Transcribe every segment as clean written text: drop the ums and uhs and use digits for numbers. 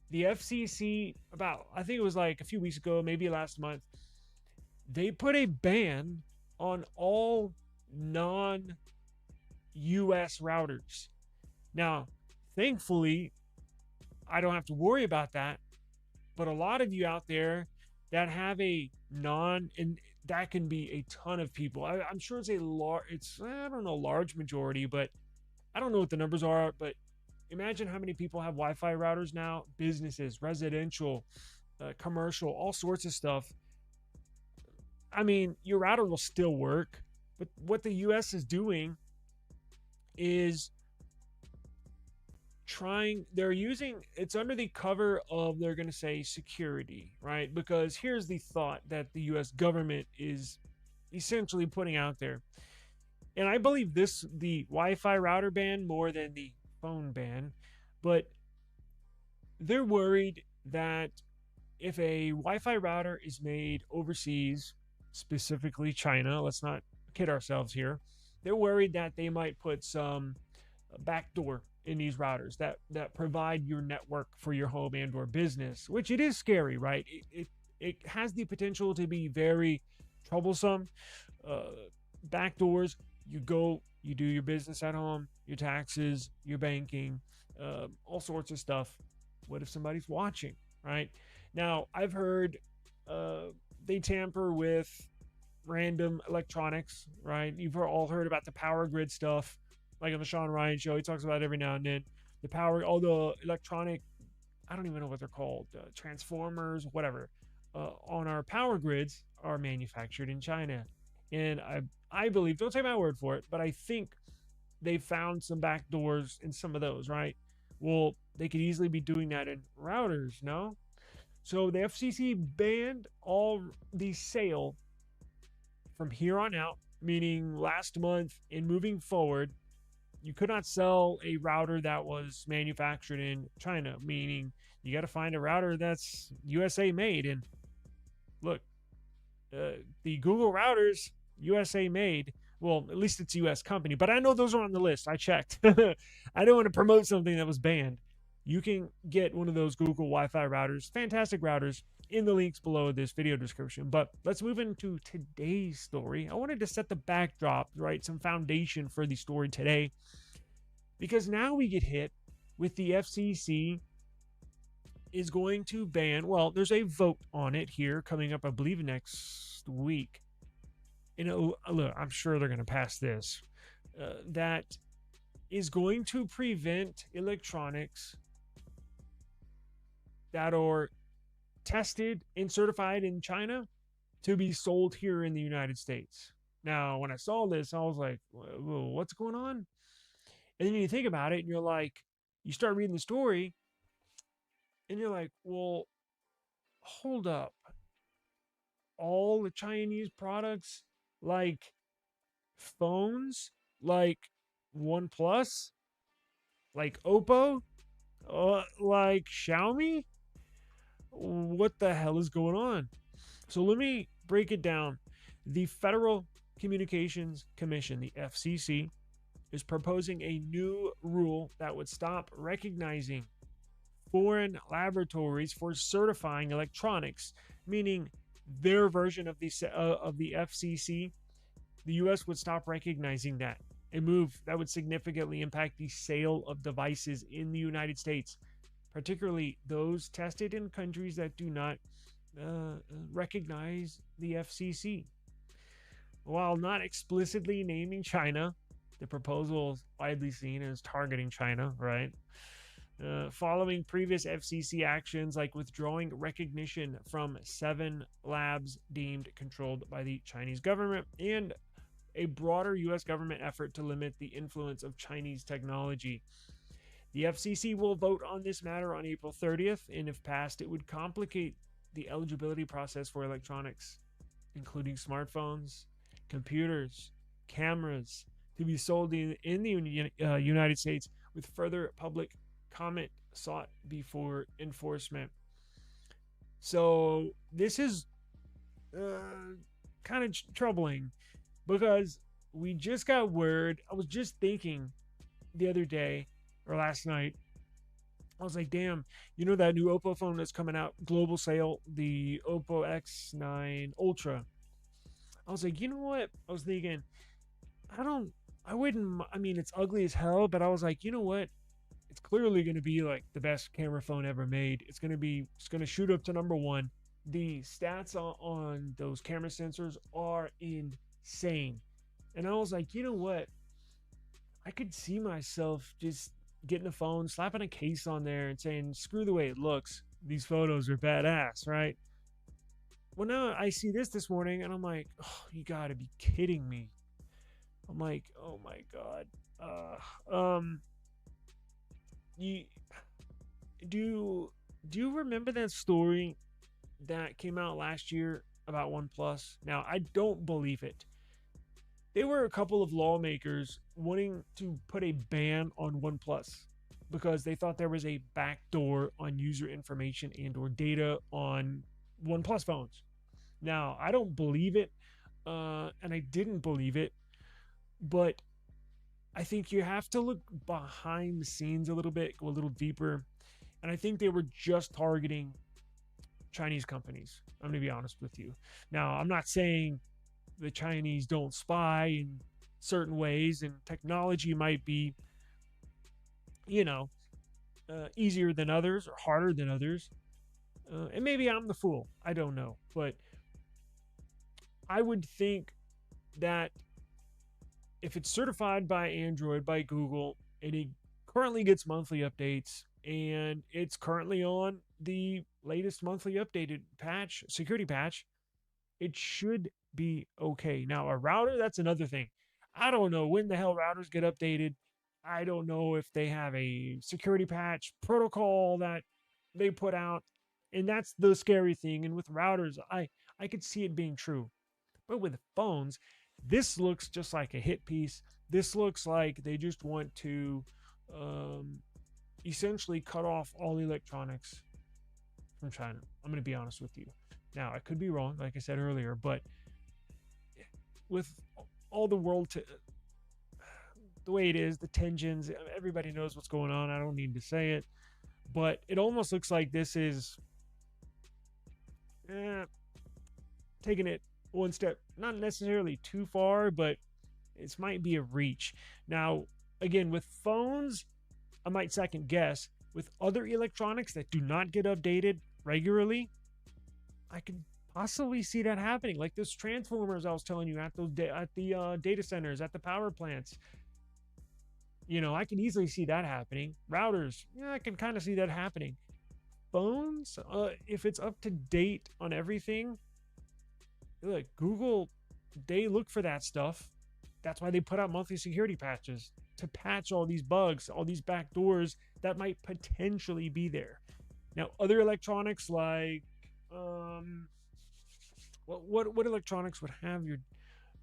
the FCC, about, I think it was like a few weeks ago, maybe last month, they put a ban on all non US routers. Now, thankfully, I don't have to worry about that. But a lot of you out there that have a non, and that can be a ton of people. I'm sure it's a large, it's, I don't know, large majority, but I don't know what the numbers are. But imagine how many people have Wi Fi routers now, businesses, residential, commercial, all sorts of stuff. I mean, your router will still work, but what the US is doing is they're using, it's under the cover of, they're going to say security, right? Because here's the thought that the US government is essentially putting out there. And I believe the Wi-Fi router ban more than the phone ban, but they're worried that if a Wi-Fi router is made overseas, specifically China, let's not kid ourselves here, they're worried that they might put some backdoor in these routers that provide your network for your home and or business, which it is scary, right? It has the potential to be very troublesome. uh, Backdoors, you do your business at home, your taxes, your banking, all sorts of stuff. What if somebody's watching, right? Now I've heard uh, they tamper with random electronics, right? You've all heard about the power grid stuff, like on the Sean Ryan show. He talks about it every now and then. The power, all the electronic, I don't even know what they're called, transformers, whatever, on our power grids are manufactured in China. And I believe, don't take my word for it, but I think they found some back doors in some of those, right? Well, they could easily be doing that in routers, no? So the FCC banned all the sale from here on out, meaning last month and moving forward. You could not sell a router that was manufactured in China, meaning you got to find a router that's USA made. And look, the Google routers, USA made. Well, at least it's a US company, but I know those are on the list. I checked. I don't want to promote something that was banned. You can get one of those Google Wi Fi routers, fantastic routers, in the links below this video description. But let's move into today's story. I wanted to set the backdrop, right? Some foundation for the story today, because now we get hit with the FCC is going to ban, well, there's a vote on it here coming up, I believe, next week. Look, I'm sure they're going to pass this. That is going to prevent electronics that are tested and certified in China to be sold here in the United States. Now, when I saw this, I was like, whoa, what's going on? And then you think about it and you're like, you start reading the story and you're like, well, hold up. All the Chinese products, like phones, like OnePlus, like Oppo, like Xiaomi, what the hell is going on? So let me break it down. The Federal Communications Commission, the FCC, is proposing a new rule that would stop recognizing foreign laboratories for certifying electronics, meaning their version of the FCC. The US would stop recognizing that, a move that would significantly impact the sale of devices in the United States, particularly those tested in countries that do not recognize the FCC. While not explicitly naming China, the proposal is widely seen as targeting China, right? Following previous FCC actions like withdrawing recognition from 7 labs deemed controlled by the Chinese government and a broader US government effort to limit the influence of Chinese technology. The FCC will vote on this matter on April 30th, and if passed, it would complicate the eligibility process for electronics, including smartphones, computers, cameras, to be sold in the United States, with further public comment sought before enforcement. So this is kind of troubling because we just got word. I was just thinking the other day or last night, I was like, damn, you know that new Oppo phone that's coming out, global sale, the Oppo X9 Ultra. I was like, you know what? I was thinking, I don't, I wouldn't, I mean, it's ugly as hell, but I was like, you know what? It's clearly going to be like the best camera phone ever made. It's going to shoot up to number one. The stats on those camera sensors are insane. And I was like, you know what? I could see myself just getting a phone, slapping a case on there, and saying, screw the way it looks. These photos are badass, right? Well, now I see this morning, and I'm like, oh, you gotta be kidding me. I'm like, oh my god. You do do you remember that story that came out last year about OnePlus? Now, I don't believe it. There were a couple of lawmakers wanting to put a ban on OnePlus because they thought there was a backdoor on user information and or data on OnePlus phones. Now, I don't believe it, and I didn't believe it, but I think you have to look behind the scenes a little bit, go a little deeper, and I think they were just targeting Chinese companies. I'm going to be honest with you. Now, I'm not saying the Chinese don't spy in certain ways, and technology might be, you know, easier than others or harder than others. And maybe I'm the fool. I don't know. But I would think that if it's certified by Android, by Google, and it currently gets monthly updates, and it's currently on the latest monthly updated patch, security patch, it should be okay. Now, a router, that's another thing. I don't know when the hell routers get updated. I don't know if they have a security patch protocol that they put out. And that's the scary thing. And with routers, I could see it being true. But with phones, this looks just like a hit piece. This looks like they just want to um, essentially cut off all electronics from China. I'm going to be honest with you. Now, I could be wrong, like I said earlier, but with all the world the way it is, the tensions, everybody knows what's going on. I don't need to say it, but it almost looks like this is taking it one step, not necessarily too far, but it might be a reach. Now, again, with phones, I might second guess. With other electronics that do not get updated regularly, I could possibly see that happening. Like those transformers I was telling you at those at the data centers, at the power plants. You know, I can easily see that happening. Routers, yeah, I can kind of see that happening. Phones, if it's up to date on everything, look, Google, they look for that stuff. That's why they put out monthly security patches to patch all these bugs, all these back doors that might potentially be there. Now, other electronics like what electronics would have your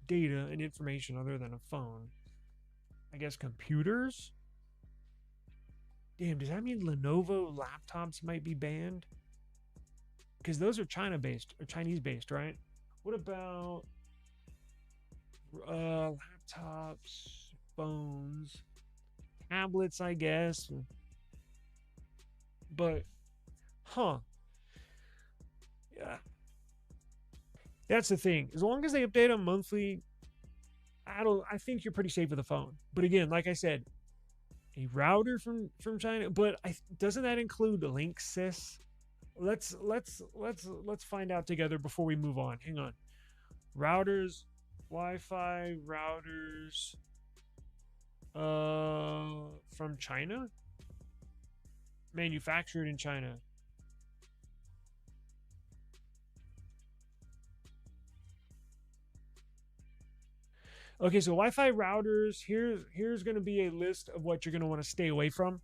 data and information other than a phone? I guess computers. Damn, does that mean Lenovo laptops might be banned? Because those are China based or Chinese based, right? What about laptops, phones, tablets, I guess. But, yeah, that's the thing. As long as they update them monthly, I think you're pretty safe with a phone. But again, like I said, a router from China, but doesn't that include the Linksys? Let's find out together before we move on. Hang on. Routers, Wi-Fi routers from China? Manufactured in China. Okay, so Wi-Fi routers, here's going to be a list of what you're going to want to stay away from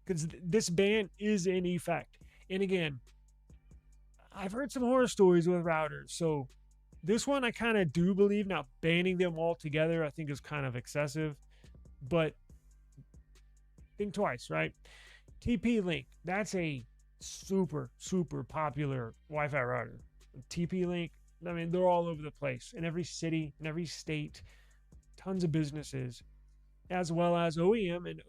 because this ban is in effect. And again, I've heard some horror stories with routers. So this one I kind of do believe. Now, banning them all together I think is kind of excessive, but think twice, right? TP-Link, that's a super popular Wi-Fi router. TP-Link, I mean, they're all over the place in every city, in every state, tons of businesses, as well as OEM and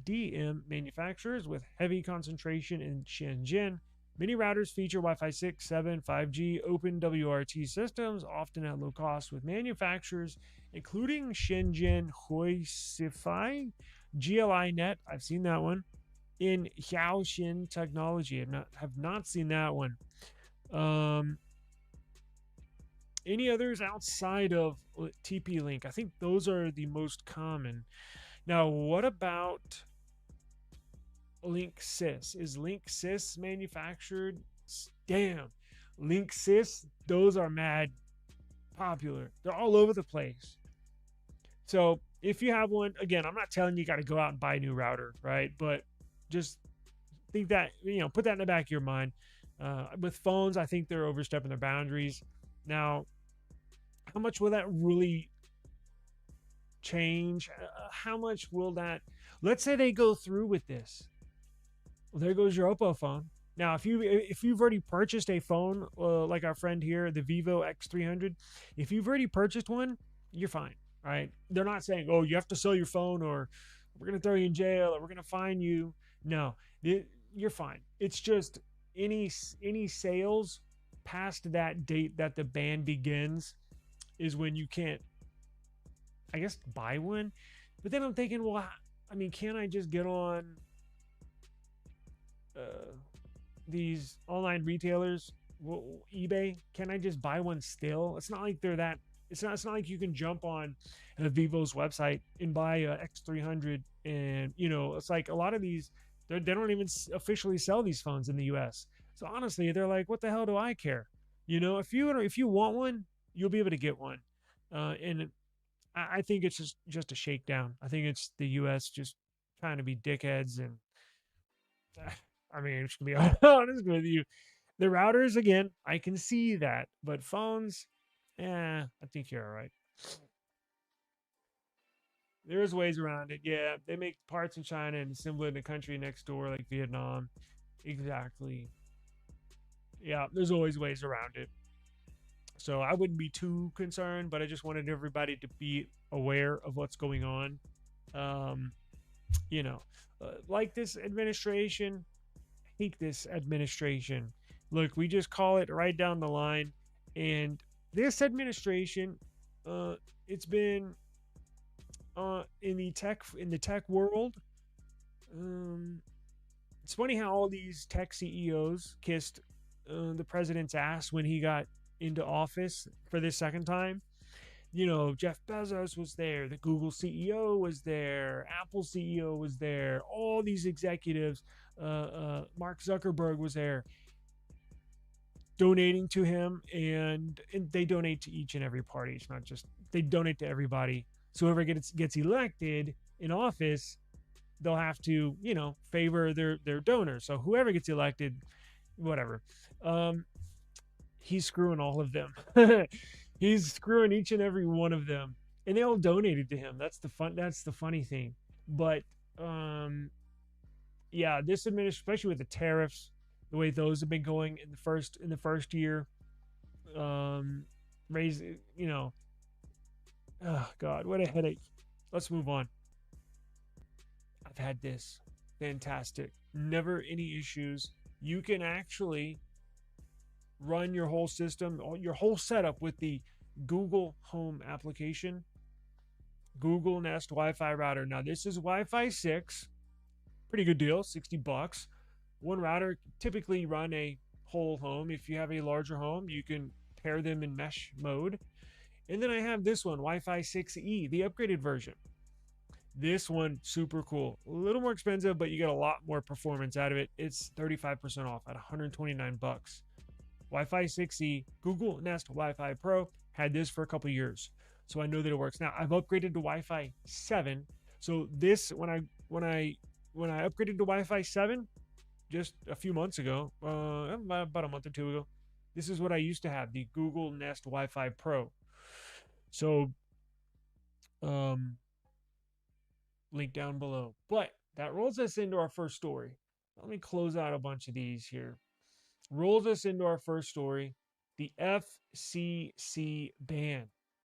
DM manufacturers with heavy concentration in Shenzhen. Many routers feature Wi-Fi 6, 7, 5G, open WRT systems, often at low cost, with manufacturers including Shenzhen Huisify, GLI Net. I've seen that one. In Xiaoxin Technology, have not seen that one. Um, any others outside of TP-Link? I think those are the most common. Now, what about Linksys? Is Linksys manufactured? Damn, Linksys, those are mad popular. They're all over the place. So if you have one, again, I'm not telling you got to go out and buy a new router, right? But just think that, put that in the back of your mind. With phones, I think they're overstepping their boundaries. Now, how much will that really change? How much will that, let's say they go through with this. Well, there goes your Oppo phone. Now, if you've already purchased a phone, like our friend here, the Vivo X300, if you've already purchased one, you're fine, right? They're not saying, oh, you have to sell your phone, or we're gonna throw you in jail, or we're gonna fine you. No, you're fine. It's just any sales past that date that the ban begins is when you can't, I guess, buy one. But then I'm thinking, well, I mean, can't I just get on these online retailers, eBay? Can I just buy one still? It's not like they're that. It's not like you can jump on Vivo's website and buy a X300, and it's like a lot of these they don't even officially sell these phones in the U.S. So honestly, they're like, what the hell do I care? If you want one, you'll be able to get one, and I think it's just a shakedown. I think it's the U.S. just trying to be dickheads, and I mean, I'm just gonna be honest with you. The routers, again, I can see that, but phones, I think you're all right. There's ways around it. Yeah, they make parts in China and assemble it in the country next door, like Vietnam. Exactly. Yeah, there's always ways around it. So I wouldn't be too concerned, but I just wanted everybody to be aware of what's going on. Um, you know, like this administration, hate this administration. Look, we just call it right down the line. And this administration, it's been in the tech world. Um, it's funny how all these tech CEOs kissed the president's ass when he got into office for the second time. Jeff Bezos was there, the Google CEO was there, Apple CEO was there, all these executives, Mark Zuckerberg was there donating to him, and they donate to each and every party. It's not just they donate to everybody. So whoever gets elected in office, they'll have to, favor their donors. So whoever gets elected, whatever. Um, he's screwing all of them. He's screwing each and every one of them, and they all donated to him. That's the funny thing. But yeah, this administration, especially with the tariffs, the way those have been going in the first year, raise, oh God, what a headache. Let's move on. I've had this. Fantastic. Never any issues. You can actually run your whole system, your whole setup with the Google Home application, Google Nest Wi-Fi router. Now this is Wi-Fi 6, pretty good deal, $60. One router, typically run a whole home. If you have a larger home, you can pair them in mesh mode. And then I have this one, Wi-Fi 6E, the upgraded version. This one, super cool. A little more expensive, but you get a lot more performance out of it. It's 35% off at $129. Wi-Fi 6E, Google Nest Wi-Fi Pro, had this for a couple years, so I know that it works. Now I've upgraded to Wi-Fi 7. So this, when I upgraded to Wi-Fi 7 just a few months ago, about a month or two ago, this is what I used to have, the Google Nest Wi-Fi Pro. So link down below. But that rolls us into our first story. Let me close out a bunch of these here. Rolls us into our first story, the FCC ban.